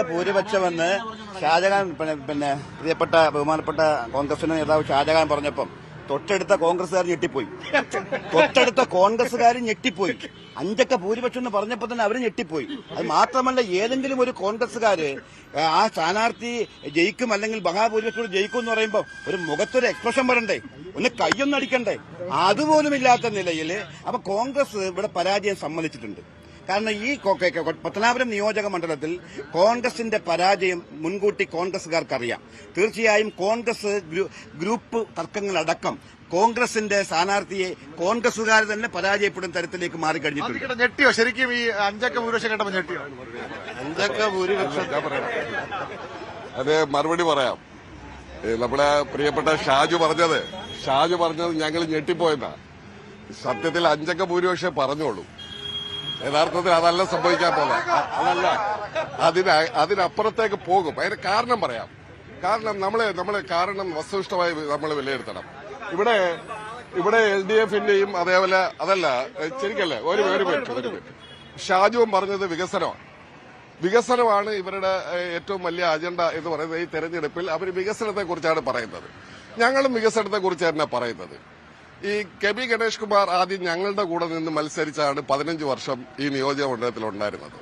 ഭൂരിപക്ഷമെന്ന് ഷാജഹാൻ പിന്നെ പ്രിയപ്പെട്ട ബഹുമാനപ്പെട്ട കോൺഗ്രസിന്റെ നേതാവ് ഷാജഹാൻ പറഞ്ഞപ്പം തൊട്ടടുത്ത കോൺഗ്രസുകാർ ഞെട്ടിപ്പോയി. തൊട്ടടുത്ത കോൺഗ്രസുകാർ ഞെട്ടിപ്പോയി. 5 ഭൂരിപക്ഷം എന്ന് പറഞ്ഞപ്പോൾ തന്നെ അവർ ഞെട്ടിപ്പോയി. അത് മാത്രമല്ല, ഏതെങ്കിലും ഒരു കോൺഗ്രസുകാര് ആ സ്ഥാനാർത്ഥി ജയിക്കും അല്ലെങ്കിൽ മഹാഭൂരിപക്ഷം ജയിക്കും എന്ന് പറയുമ്പോൾ ഒരു മുഖത്തൊരു എക്സ്പ്രഷൻ വരണ്ടേ, ഒന്ന് കയ്യൊന്നും അടിക്കണ്ടേ? അതുപോലും ഇല്ലാത്ത നിലയിൽ അപ്പൊ കോൺഗ്രസ് ഇവിടെ പരാജയം സമ്മതിച്ചിട്ടുണ്ട്. കാരണം ഈ പത്തനാപുരം നിയോജക മണ്ഡലത്തിൽ കോൺഗ്രസിന്റെ പരാജയം മുൻകൂട്ടി കോൺഗ്രസുകാർക്കറിയാം. തീർച്ചയായും കോൺഗ്രസ് ഗ്രൂപ്പ് തർക്കങ്ങളടക്കം കോൺഗ്രസിന്റെ സ്ഥാനാർത്ഥിയെ കോൺഗ്രസുകാർ തന്നെ പരാജയപ്പെടുന്ന തരത്തിലേക്ക് മാറിക്കഴിഞ്ഞിട്ടുണ്ട്. ഞെട്ടിയോ ശരിക്കും ഈ 5 ഭൂരിപക്ഷം കേട്ടപ്പോൾ ഞെട്ടിയോ? 5 ഭൂരിപക്ഷം അത് മറുപടി പറയാം. നമ്മുടെ പ്രിയപ്പെട്ട ഷാജു പറഞ്ഞത് ഞങ്ങൾ ഞെട്ടിപ്പോയെന്നാ. സത്യത്തിൽ 5 ഭൂരിപക്ഷം പറഞ്ഞോളൂ. യഥാർത്ഥത്തിൽ അതല്ല സംഭവിക്കാൻ പോകുന്നത്. അതല്ല, അതിനപ്പുറത്തേക്ക് പോകും. അതിന് കാരണം പറയാം. കാരണം കാരണം വസ്തുനിഷ്ഠമായി നമ്മൾ വിലയിരുത്തണം. ഇവിടെ LDF-ന്റെയും അതേപോലെ അതല്ല ശരിക്കല്ലേ ഒരു മിനിറ്റ് ഷാജുവും പറഞ്ഞത് വികസനമാണ് ഇവരുടെ ഏറ്റവും വലിയ അജണ്ട എന്ന് പറയുന്നത്. ഈ തെരഞ്ഞെടുപ്പിൽ അവർ വികസനത്തെക്കുറിച്ചാണ് പറയുന്നത്. ഞങ്ങളും വികസനത്തെക്കുറിച്ച് തന്നെ പറയുന്നത്. ഈ KB ഗണേഷ് കുമാർ ആദ്യം ഞങ്ങളുടെ കൂടെ നിന്ന് മത്സരിച്ചാണ് 15 വർഷം ഈ നിയോജക മണ്ഡലത്തിൽ ഉണ്ടായിരുന്നത്.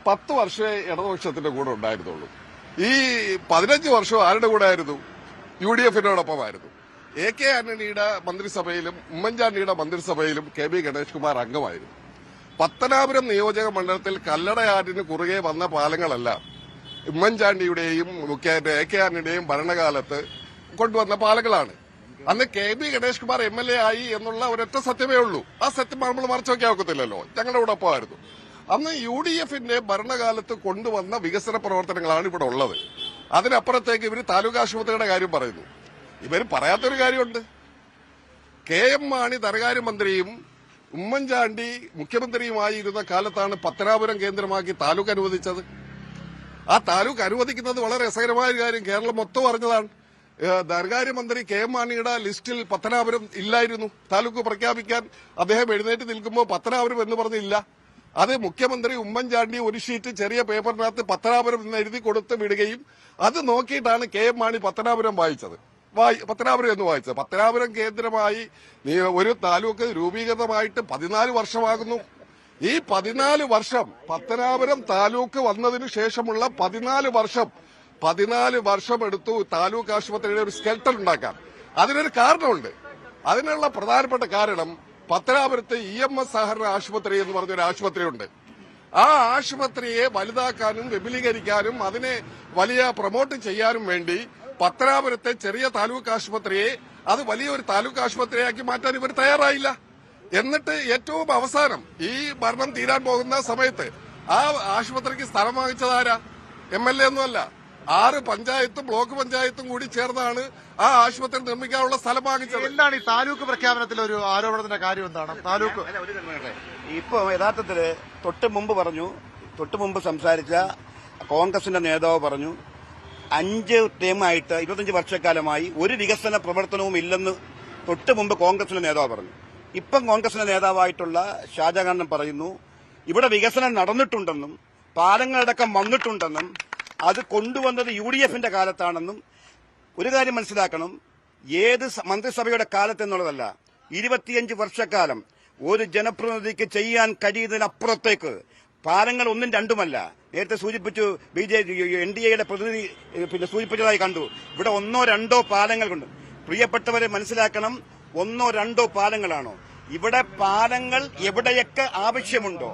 10 വർഷമേ ഇടതുപക്ഷത്തിന്റെ കൂടെ ഉണ്ടായിരുന്നുള്ളൂ. ഈ 15 വർഷം ആരുടെ കൂടെ ആയിരുന്നു? UDF-നോടൊപ്പമായിരുന്നു. AK ആന്റണിയുടെ മന്ത്രിസഭയിലും ഉമ്മൻചാണ്ടിയുടെ മന്ത്രിസഭയിലും KB ഗണേഷ് കുമാർ അംഗമായിരുന്നു. പത്തനാപുരം നിയോജക മണ്ഡലത്തിൽ കല്ലടയാറ്റിന് കുറുകെ വന്ന പാലങ്ങളല്ല ഉമ്മൻചാണ്ടിയുടെയും AK ആന്റണിയുടെയും ഭരണകാലത്ത് കൊണ്ടുവന്ന പാലങ്ങളാണ്. അന്ന് KB ഗണേഷ് കുമാർ MLA ആയി എന്നുള്ള ഒരൊറ്റ സത്യമേ ഉള്ളൂ. ആ സത്യം നമ്മൾ മറച്ചു വയ്ക്കാൻ ഒക്കത്തില്ലല്ലോ. ഞങ്ങളുടെ കൂടെ ഒപ്പമായിരുന്നു. അന്ന് UDF-ന്റെ ഭരണകാലത്ത് കൊണ്ടുവന്ന വികസന പ്രവർത്തനങ്ങളാണ് ഇവിടെ ഉള്ളത്. അതിനപ്പുറത്തേക്ക് ഇവർ താലൂക്ക് ആശുപത്രിയുടെ കാര്യം പറയുന്നു. ഇവർ പറയാത്തൊരു കാര്യമുണ്ട്. KM മാണി ധനകാര്യമന്ത്രിയും ഉമ്മൻചാണ്ടി മുഖ്യമന്ത്രിയുമായി ഇരുന്ന കാലത്താണ് പത്തനാപുരം കേന്ദ്രമാക്കി താലൂക്ക് അനുവദിച്ചത്. ആ താലൂക്ക് അനുവദിക്കുന്നത് വളരെ രസകരമായ കാര്യം കേരളം മൊത്തം അറിഞ്ഞതാണ്. ധനകാര്യമന്ത്രി KM മാണിയുടെ ലിസ്റ്റിൽ പത്തനാപുരം ഇല്ലായിരുന്നു. താലൂക്ക് പ്രഖ്യാപിക്കാൻ അദ്ദേഹം എഴുന്നേറ്റ് നിൽക്കുമ്പോൾ പത്തനാപുരം എന്ന് പറഞ്ഞില്ല. അത് മുഖ്യമന്ത്രി ഉമ്മൻചാണ്ടി ഒരു ഷീറ്റ് ചെറിയ പേപ്പറിനകത്ത് പത്തനാപുരം എന്ന് എഴുതി കൊടുത്ത് വിടുകയും അത് നോക്കിയിട്ടാണ് KM മാണി പത്തനാപുരം എന്ന് വായിച്ചത്. പത്തനാപുരം കേന്ദ്രമായി ഒരു താലൂക്ക് രൂപീകൃതമായിട്ട് 14 വർഷമാകുന്നു. ഈ 14 വർഷം പത്തനാപുരം താലൂക്ക് വന്നതിനു ശേഷമുള്ള 14 വർഷം എടുത്തു താലൂക്ക് ആശുപത്രിയുടെ ഒരു സ്കെൽട്ടൺ ഉണ്ടാക്കാൻ. അതിനൊരു കാരണമുണ്ട്. അതിനുള്ള പ്രധാനപ്പെട്ട കാരണം പത്തനാപുരത്ത് EMS സഹകരണ ആശുപത്രി എന്ന് പറഞ്ഞൊരു ആശുപത്രിയുണ്ട്. ആ ആശുപത്രിയെ വലുതാക്കാനും വിപുലീകരിക്കാനും അതിനെ വലിയ പ്രൊമോട്ട് ചെയ്യാനും വേണ്ടി പത്തനാപുരത്തെ ചെറിയ താലൂക്ക് ആശുപത്രിയെ അത് വലിയൊരു താലൂക്ക് ആശുപത്രിയാക്കി മാറ്റാൻ ഇവർ തയ്യാറായില്ല. എന്നിട്ട് ഏറ്റവും അവസാനം ഈ ഭരണം തീരാൻ പോകുന്ന സമയത്ത് ആ ആശുപത്രിക്ക് സ്ഥലം വാങ്ങിച്ചതാരാ? MLA ഒന്നുമല്ല. 6 പഞ്ചായത്തും ബ്ലോക്ക് പഞ്ചായത്തും കൂടി ചേർന്നാണ് ആ ആശുപത്രി നിർമ്മിക്കാനുള്ള സ്ഥലം വാങ്ങിച്ചത്. എന്താണ് ഈ താലൂക്ക് പ്രഖ്യാപനത്തിൽ ഒരു ആരോപണത്തിന്റെ കാര്യം? എന്താണ് താലൂക്ക് ഇപ്പൊ യഥാർത്ഥത്തില് തൊട്ട് മുമ്പ് സംസാരിച്ച കോൺഗ്രസിന്റെ നേതാവ് പറഞ്ഞു 5 ടേമായിട്ട് 25 വർഷക്കാലമായി ഒരു വികസന പ്രവർത്തനവും ഇല്ലെന്ന് തൊട്ട് മുമ്പ് കോൺഗ്രസിന്റെ നേതാവ് പറഞ്ഞു. ഇപ്പം കോൺഗ്രസിന്റെ നേതാവായിട്ടുള്ള ഷാജഹാൻ പറയുന്നു ഇവിടെ വികസനം നടന്നിട്ടുണ്ടെന്നും പാലങ്ങളടക്കം വന്നിട്ടുണ്ടെന്നും അത് കൊണ്ടുവന്നത് UDF-ന്റെ കാലത്താണെന്നും. ഒരു കാര്യം മനസ്സിലാക്കണം, ഏത് മന്ത്രിസഭയുടെ കാലത്തെന്നുള്ളതല്ല, 25 വർഷക്കാലം ഒരു ജനപ്രതിനിധിക്ക് ചെയ്യാൻ കഴിയുന്നതിനപ്പുറത്തേക്ക് പാലങ്ങൾ 1ഉം 2ഉമല്ല. നേരത്തെ സൂചിപ്പിച്ചു NDAയുടെ പ്രതിനിധി സൂചിപ്പിച്ചതായി കണ്ടു. ഇവിടെ 1ഓ 2ഓ പാലങ്ങൾ കൊണ്ട് പ്രിയപ്പെട്ടവരെ മനസ്സിലാക്കണം, 1ഓ 2ഓ പാലങ്ങളാണോ? ഇവിടെ പാലങ്ങൾ എവിടെയൊക്കെ ആവശ്യമുണ്ടോ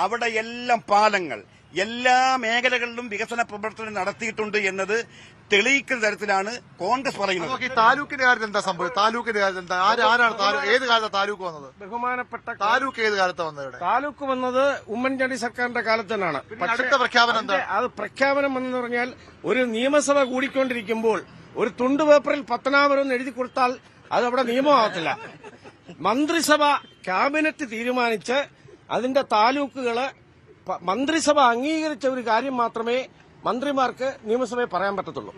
അവിടെയെല്ലാം പാലങ്ങൾ എല്ലാ മേഖലകളിലും വികസന പ്രവർത്തനം നടത്തിയിട്ടുണ്ട് എന്നത് തെളിയിക്കുന്ന തരത്തിലാണ് കോൺഗ്രസ് പറയുന്നത്. താലൂക്കിന്റെ കാര്യത്തിൽ എന്താ സംഭവം? താലൂക്കിന്റെ കാര്യത്തിൽ എന്താ? ആരാണ് ഏത് കാലത്താണ് താലൂക്ക് വന്നത്? ബഹുമാനപ്പെട്ട താലൂക്ക് ഏത് കാലത്താണ് വന്നത്? താലൂക്ക് വന്നത് ഉമ്മൻചാണ്ടി സർക്കാരിന്റെ കാലത്ത് തന്നെയാണ്. അടുത്ത പ്രഖ്യാപനം എന്താ? അത് പ്രഖ്യാപനം എന്ന് പറഞ്ഞാൽ ഒരു നിയമസഭ കൂടിക്കൊണ്ടിരിക്കുമ്പോൾ ഒരു തുണ്ട് പേപ്പറിൽ പത്തനാപുരം എഴുതി കൊടുത്താൽ അത് അവിടെ നിയമമാകത്തില്ല. മന്ത്രിസഭ ക്യാബിനറ്റ് തീരുമാനിച്ച് അതിന്റെ താലൂക്കുകള് മന്ത്രിസഭ അംഗീകരിച്ച ഒരു കാര്യം മാത്രമേ മന്ത്രിമാർക്ക് നിയമസഭയിൽ പറയാൻ പറ്റത്തുള്ളൂ.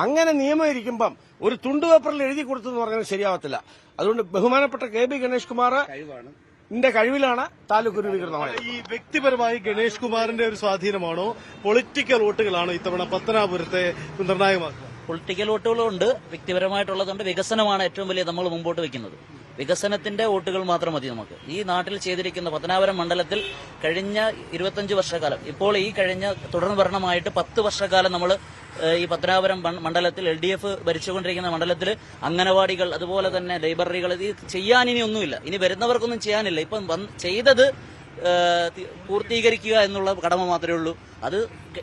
അങ്ങനെ നിയമം ഇരിക്കുമ്പം ഒരു തുണ്ട് പേപ്പറിൽ എഴുതി കൊടുത്തെന്ന് പറഞ്ഞാൽ ശരിയാവത്തില്ല. അതുകൊണ്ട് ബഹുമാനപ്പെട്ട KB ഗണേഷ് കുമാർ കഴിവിലാണ് താലൂക്ക് രൂപീകൃതമായത്. ഈ വ്യക്തിപരമായി ഗണേഷ് കുമാറിന്റെ ഒരു സ്വാധീനമാണോ പൊളിറ്റിക്കൽ വോട്ടുകളാണോ ഇത്തവണ പത്തനാപുരത്തെ നിർണായകമാക്കുക? പൊളിറ്റിക്കൽ വോട്ടുകളുണ്ട്, വ്യക്തിപരമായിട്ടുള്ളതുണ്ട്. വികസനമാണ് ഏറ്റവും വലിയ നമ്മൾ മുമ്പോട്ട് വെക്കുന്നത്. വികസനത്തിന്റെ വോട്ടുകൾ മാത്രം മതി നമുക്ക്. ഈ നാട്ടിൽ ചെയ്തിരിക്കുന്ന പത്തനാപുരം മണ്ഡലത്തിൽ കഴിഞ്ഞ 25 വർഷക്കാലം, ഇപ്പോൾ ഈ കഴിഞ്ഞ തുടർന്ന് ഭരണമായിട്ട് 10 വർഷക്കാലം നമ്മൾ ഈ പത്തനാപുരം മണ്ഡലത്തിൽ LDF ഭരിച്ചുകൊണ്ടിരിക്കുന്ന മണ്ഡലത്തിൽ അംഗനവാടികൾ, അതുപോലെ തന്നെ ലൈബ്രറികൾ, ഇത് ചെയ്യാൻ ഇനി ഒന്നുമില്ല. ഇനി വരുന്നവർക്കൊന്നും ചെയ്യാനില്ല. ഇപ്പം ചെയ്തത് പൂർത്തീകരിക്കുക എന്നുള്ള കടമ മാത്രമേ ഉള്ളൂ. അത്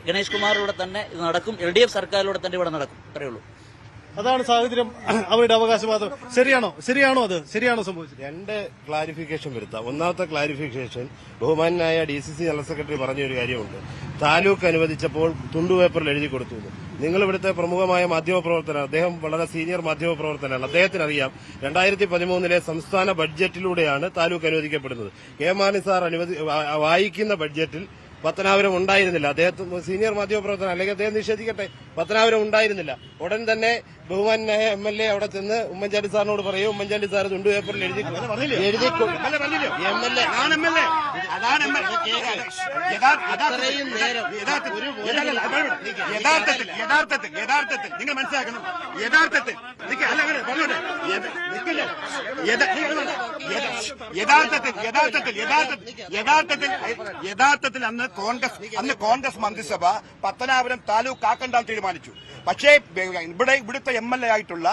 ഗണേഷ് കുമാറിലൂടെ തന്നെ ഇത് നടക്കും. LDF സർക്കാരിലൂടെ തന്നെ ഇവിടെ നടക്കും. അത്രയേ ഉള്ളൂ. അതാണ് സാഹചര്യം. അവരുടെ അവകാശവാദം ശരിയാണോ സംഭവിച്ചത്? രണ്ട് ക്ലാരിഫിക്കേഷൻ വരുത്താം. ഒന്നാമത്തെ ക്ലാരിഫിക്കേഷൻ, ബഹുമാനായ DCC ജനറൽ സെക്രട്ടറി പറഞ്ഞൊരു കാര്യമുണ്ട്. താലൂക്ക് അനുവദിച്ചപ്പോൾ തുണ്ടുപേപ്പറിൽ എഴുതി കൊടുത്തു. നിങ്ങൾ ഇവിടുത്തെ പ്രമുഖമായ മാധ്യമപ്രവർത്തകനാണ്, അദ്ദേഹം വളരെ സീനിയർ മാധ്യമപ്രവർത്തകനാണ്. അദ്ദേഹത്തിനറിയാം 2013 സംസ്ഥാന ബഡ്ജറ്റിലൂടെയാണ് താലൂക്ക് അനുവദിക്കപ്പെടുന്നത്. കെ മാണി സാർ വായിക്കുന്ന ബഡ്ജറ്റിൽ പത്തനാപുരം ഉണ്ടായിരുന്നില്ല. അദ്ദേഹത്തിന് സീനിയർ മാധ്യമപ്രവർത്തകൻ, അല്ലെങ്കിൽ അദ്ദേഹം നിഷേധിക്കട്ടെ, പത്തനാപുരം ഉണ്ടായിരുന്നില്ല. ഉടൻ തന്നെ ബഹുമാനായ MLA അവിടെ ചെന്ന് ഉമ്മൻചാണ്ടി സാറിനോട് പറയും, ഉമ്മൻചാണ്ടി സാർ തുണ്ടുപേപ്പറിൽ എഴുതി യഥാർത്ഥത്തിൽ നിങ്ങൾ മനസ്സിലാക്കണം. യഥാർത്ഥത്തിൽ അന്ന് കോൺഗ്രസ് മന്ത്രിസഭ പത്തനാപുരം താലൂക്ക് ആക്കണ്ടാൻ തീരുമാനിച്ചു. പക്ഷേ ഇവിടുത്തെ MLA ആയിട്ടുള്ള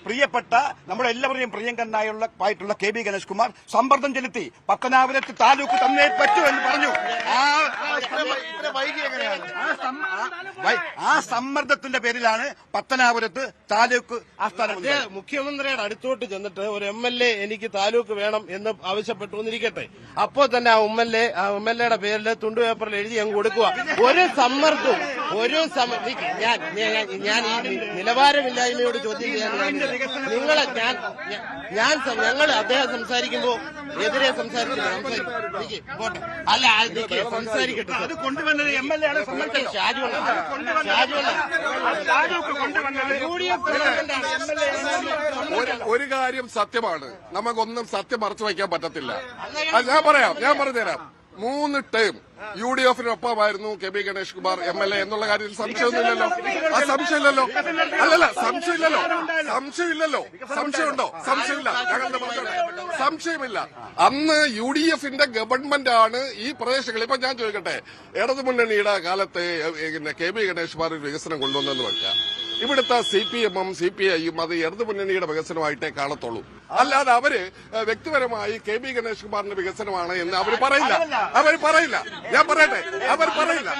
പ്രിയപ്പെട്ട നമ്മുടെ എല്ലാവരുടെയും പ്രിയങ്കരനായിട്ടുള്ള KB ഗണേഷ് കുമാർ സമ്മർദ്ദം ചെലുത്തി പത്തനാപുരത്ത് താലൂക്ക് തന്നേ പറ്റൂ എന്ന് പറഞ്ഞു. ആ സമ്മർദ്ദത്തിന്റെ പേരിലാണ് പത്തനാപുരത്ത് താലൂക്ക് ആസ്ഥാനം. മുഖ്യമന്ത്രിയുടെ അടുത്തോട്ട് ചെന്നിട്ട് ഒരു MLA എനിക്ക് താലൂക്ക് വേണം എന്ന് ആവശ്യപ്പെട്ടു എന്നിരിക്കട്ടെ, അപ്പോൾ തന്നെ ആ MLA പേരിൽ തുണ്ടുപേപ്പറിൽ എഴുതി അങ്ങ് കൊടുക്കുക. ഒരു സമ്മർദ്ദവും ഞാൻ ഈ നിലവാരമില്ലായ്മയോട് ചോദ്യം ചെയ്യാൻ ഞങ്ങൾ അദ്ദേഹം സംസാരിക്കുമ്പോ എതിരെ സംസാരിക്കട്ടെ. അത് കൊണ്ടുവന്നത് MLA ആണ്. ഒരു കാര്യം സത്യമാണ്, നമുക്കൊന്നും സത്യം മറച്ചു വയ്ക്കാൻ പറ്റത്തില്ല. ഞാൻ പറഞ്ഞുതരാം. 3 ടേം UDF-നൊപ്പമായിരുന്നു KB ഗണേഷ് കുമാർ MLA എന്നുള്ള കാര്യത്തിൽ സംശയമൊന്നുമില്ലല്ലോ. ആ സംശയമില്ലല്ലോ. അല്ലല്ല, സംശയമില്ലല്ലോ. സംശയമുണ്ടോ? സംശയമില്ല. ഞങ്ങളുടെ സംശയമില്ല. അന്ന് UDF-ന്റെ ഗവൺമെന്റ് ആണ് ഈ പ്രദേശങ്ങൾ. ഇപ്പൊ ഞാൻ ചോദിക്കട്ടെ, ഇടതുമുന്നണിയുടെ കാലത്ത് KB ഗണേഷ് കുമാർ വികസനം കൊണ്ടുവന്നെന്ന് വെക്കാം. ഇവിടുത്തെ CPM-ഉം CPI-യും അത് ഇടതുമുന്നണിയുടെ വികസനമായിട്ടേ കാണത്തുള്ളൂ. അല്ലാതെ അവര് വ്യക്തിപരമായി KB ഗണേഷ് കുമാറിന്റെ വികസനമാണ് എന്ന് അവർ പറയില്ല. ഞാൻ പറയട്ടെ, അവർ പറയില്ല.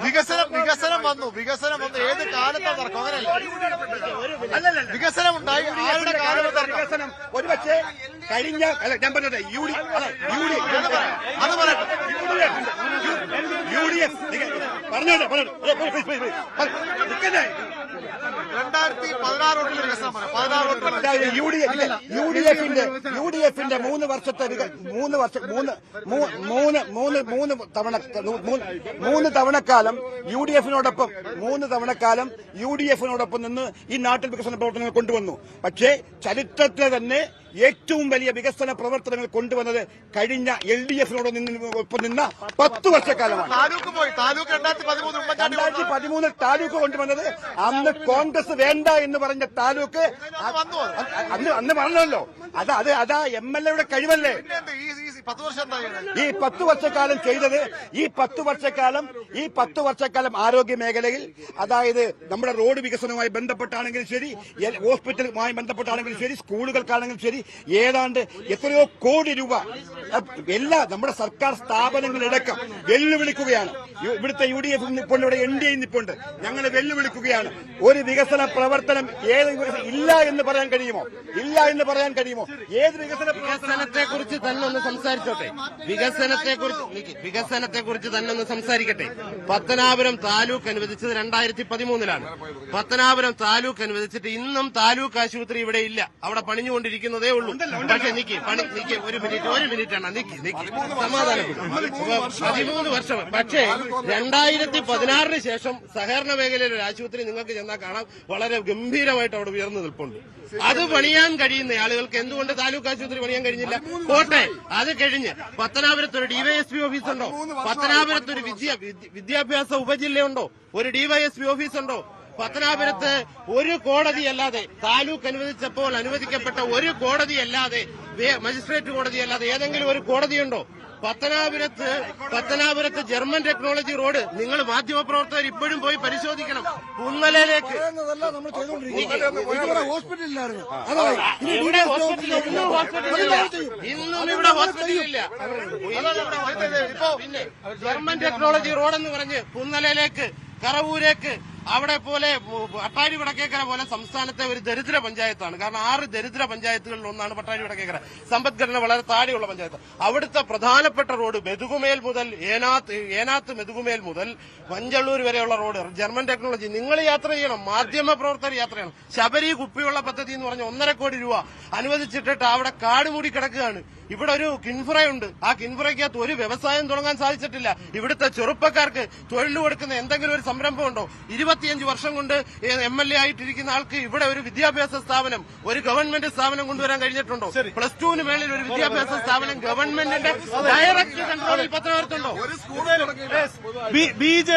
വികസനം വന്നു. ഏത് കാലത്താണ് തർക്കം? അങ്ങനെയല്ല, വികസനം ഉണ്ടായി. ആരുടെ കാലത്ത് വികസനം ഒരുപക്ഷെ കഴിഞ്ഞ ഞാൻ പറഞ്ഞത് അത് പറയട്ടെ. UDF പറഞ്ഞോട്ടെ 2016 വികസനം UDF-ന്റെ 3 വർഷത്തെ 3 തവണക്കാലം UDF-നോടൊപ്പം നിന്ന് ഈ നാട്ടിൽ വികസന പ്രവർത്തനങ്ങൾ കൊണ്ടുവന്നു. പക്ഷേ ചരിത്രത്തിലെ തന്നെ ഏറ്റവും വലിയ വികസന പ്രവർത്തനങ്ങൾ കൊണ്ടുവന്നത് കഴിഞ്ഞ LDF-നോടൊപ്പം നിന്ന 10 വർഷക്കാലമാണ്. 2013 താലൂക്ക് കൊണ്ടുവന്നത് അന്ന് കോൺഗ്രസ് വേണ്ട എന്ന് പറഞ്ഞ താലൂക്ക് അന്ന് പറഞ്ഞല്ലോ. അതാ MLA-യുടെ കഴിവല്ലേ. ഈ 10 വർഷക്കാലം ചെയ്തത്, ഈ 10 വർഷക്കാലം ആരോഗ്യ മേഖലയിൽ, അതായത് നമ്മുടെ റോഡ് വികസനവുമായി ബന്ധപ്പെട്ടാണെങ്കിലും ശരി, ഹോസ്പിറ്റലുമായി ബന്ധപ്പെട്ടാണെങ്കിലും ശരി, സ്കൂളുകൾക്കാണെങ്കിലും ശരി, ഏതാണ്ട് എത്രയോ കോടി രൂപ എല്ലാ നമ്മുടെ സർക്കാർ സ്ഥാപനങ്ങളടക്കം വെല്ലുവിളിക്കുകയാണ്. ഇവിടുത്തെ UDF നിപ്പുണ്ട്, ഇവിടെ NDA നിപ്പുണ്ട്. ഞങ്ങൾ വെല്ലുവിളിക്കുകയാണ്. ഒരു വികസന പ്രവർത്തനം ഇല്ല എന്ന് പറയാൻ കഴിയുമോ? ഏത് വികസനത്തെ കുറിച്ച് തന്നെ ഒന്ന് സംസാരിച്ചോട്ടെ. വികസനത്തെ കുറിച്ച് തന്നെ ഒന്ന് സംസാരിക്കട്ടെ. പത്തനാപുരം താലൂക്ക് അനുവദിച്ചത് 2013 പത്തനാപുരം താലൂക്ക് അനുവദിച്ചിട്ട് ഇന്നും താലൂക്ക് ആശുപത്രി ഇവിടെ ഇല്ല. അവിടെ പണിഞ്ഞുകൊണ്ടിരിക്കുന്നതേ അതേ ഉള്ളൂ. പക്ഷെ നിക്ക് ഒരു മിനിറ്റ് ആണ് നിക്ക് സമാധാനപ്പെടും. 13 വർഷം. പക്ഷേ 2016 ശേഷം സഹകരണ മേഖലയിലെ ഒരു ആശുപത്രി നിങ്ങൾക്ക് ചെന്നാൽ കാണാം വളരെ ഗംഭീരമായിട്ട് അവിടെ ഉയർന്നു നിൽപ്പുണ്ട്. അത് പണിയാൻ കഴിയുന്ന ആളുകൾക്ക് എന്തുകൊണ്ട് താലൂക്ക് ആശുപത്രി പണിയാൻ കഴിഞ്ഞില്ല? പോട്ടെ, അത് കഴിഞ്ഞ് പത്തനാപുരത്ത് ഒരു ഡിവൈഎസ്പി ഓഫീസുണ്ടോ? പത്തനാപുരത്ത് ഒരു വിദ്യാഭ്യാസ ഉപജില്ലയുണ്ടോ? ഒരു ഡിവൈഎസ്പി ഓഫീസുണ്ടോ? പത്തനാപുരത്ത് ഒരു കോടതിയല്ലാതെ താലൂക്ക് അനുവദിക്കപ്പെട്ട ഒരു കോടതിയല്ലാതെ മജിസ്ട്രേറ്റ് കോടതിയല്ലാതെ ഏതെങ്കിലും ഒരു കോടതിയുണ്ടോ? പത്തനാപുരത്ത് ജർമ്മൻ ടെക്നോളജി റോഡ് നിങ്ങൾ മാധ്യമപ്രവർത്തകർ ഇപ്പോഴും പോയി പരിശോധിക്കണം. കുന്നലയിലേക്ക് ഇന്നും ഇവിടെ ഹോസ്പിറ്റലില്ല. പിന്നെ ജർമ്മൻ ടെക്നോളജി റോഡെന്ന് പറഞ്ഞ് കുന്നലയിലേക്ക് കറവൂരേക്ക് അവിടെ പോലെ പട്ടാഴി വടക്കേക്കര പോലെ സംസ്ഥാനത്തെ ഒരു ദരിദ്ര പഞ്ചായത്താണ്. കാരണം 6 ദരിദ്ര പഞ്ചായത്തുകളിൽ ഒന്നാണ് പട്ടാഴി വടക്കേക്കര. സമ്പദ്ഘടന വളരെ താഴെയുള്ള പഞ്ചായത്ത്. അവിടുത്തെ പ്രധാനപ്പെട്ട റോഡ് മെതുകുമേൽ മുതൽ ഏനാത്ത് മെതുകുമേൽ മുതൽ മഞ്ചള്ളൂർ വരെയുള്ള റോഡ് ജർമ്മൻ ടെക്നോളജി. നിങ്ങൾ യാത്ര ചെയ്യണം, മാധ്യമ പ്രവർത്തകർ യാത്ര ചെയ്യണം. ശബരി കുപ്പിവെള്ള പദ്ധതി എന്ന് പറഞ്ഞ 1.5 കോടി രൂപ അനുവദിച്ചിട്ടിട്ട് അവിടെ കാട് മൂടി കിടക്കുകയാണ്. ഇവിടെ ഒരു കിൻഫ്രയുണ്ട്. ആ കിൻഫ്രയ്ക്കകത്ത് ഒരു വ്യവസായം തുടങ്ങാൻ സാധിച്ചിട്ടില്ല. ഇവിടുത്തെ ചെറുപ്പക്കാർക്ക് തൊഴിൽ കൊടുക്കുന്ന എന്തെങ്കിലും ഒരു സംരംഭം ഉണ്ടോ? 25 വർഷം കൊണ്ട് MLA ആയിട്ടിരിക്കുന്ന ആൾക്ക് ഇവിടെ ഒരു വിദ്യാഭ്യാസ സ്ഥാപനം, ഒരു ഗവൺമെന്റ് സ്ഥാപനം കൊണ്ടുവരാൻ കഴിഞ്ഞിട്ടുണ്ടോ? +2 മേളിൽ ഒരു വിദ്യാഭ്യാസ സ്ഥാപനം ഗവൺമെന്റിന്റെ ഡയറക്റ്റ് കൺട്രോളിൽ പത്തനാപുരത്തുണ്ടോ?